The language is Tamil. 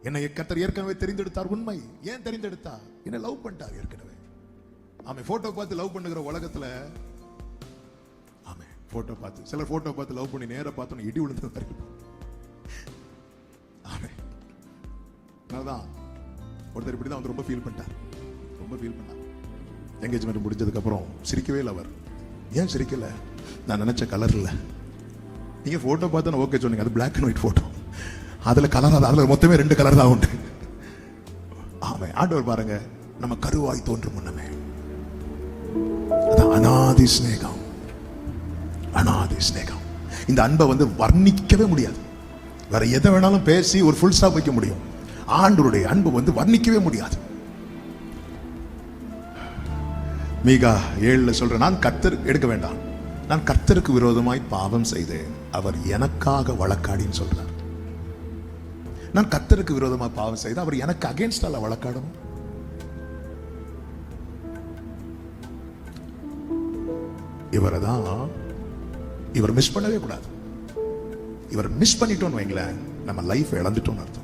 என்னை கர்த்தர் ஏற்கனவே தெரிந்தெடுத்தார். உண்மை. ஏன் தெரிந்தெடுத்தா? என்ன லவ் பண்ணிட்டார் ஏற்கனவே. ஆமே, போட்டோ பார்த்து லவ் பண்ணுகிற உலகத்துல, ஆமே, போட்டோ பார்த்து சில போட்டோ பார்த்து லவ் பண்ணி நேர பார்த்தோன்னு இடி விழுந்து. ஆமே, அதனாலதான் ஒருத்தர் இப்படிதான் வந்து ரொம்ப ஃபீல் பண்ணிட்டார். ரொம்ப ஃபீல் பண்ணார். என்கேஜ்மெண்ட் முடிஞ்சதுக்கு அப்புறம் சிரிக்கவே இல்லை அவர். ஏன் சிரிக்கல? நான் நினைச்ச கலர் இல்லை. நீங்க போட்டோ பார்த்து ஓகே சொன்னீங்க, அது பிளாக் அண்ட் ஒயிட் போட்டோ. அதுல கலர், அதுல மொத்தமே 2 கலர் தான் உண்டு. ஆமே, ஆண்டவர் பாருங்க, நம்ம கருவாய் தோன்றும் முன்னமே அநாதி ஸ்நேகம். அநாதி ஸ்நேகம். இந்த அன்பை வந்து வர்ணிக்கவே முடியாது. வேற எதை வேணாலும் பேசி ஒரு ஃபுல் ஸ்டாப் வைக்க முடியும். ஆண்டவருடைய அன்பு வந்து வர்ணிக்கவே முடியாது. மீகா 7 சொல்றேன், நான் கர்த்தர் எடுக்க வேண்டாம், நான் கர்த்தருக்கு விரோதமாய் பாவம் செய்தேன், அவர் எனக்காக வழக்காடின்னு சொல்றார். நான் கர்த்தருக்கு விரோதமாக பாவம் செய்து அவர் எனக்கு அகேன்ஸ்டால வழக்காடணும். இவர் மிஸ் பண்ணவே கூடாது. இவர் மிஸ் பண்ணிட்டோம்னு வைங்களேன், நம்ம லைஃப் இழந்துட்டோம்னு அர்த்தம்.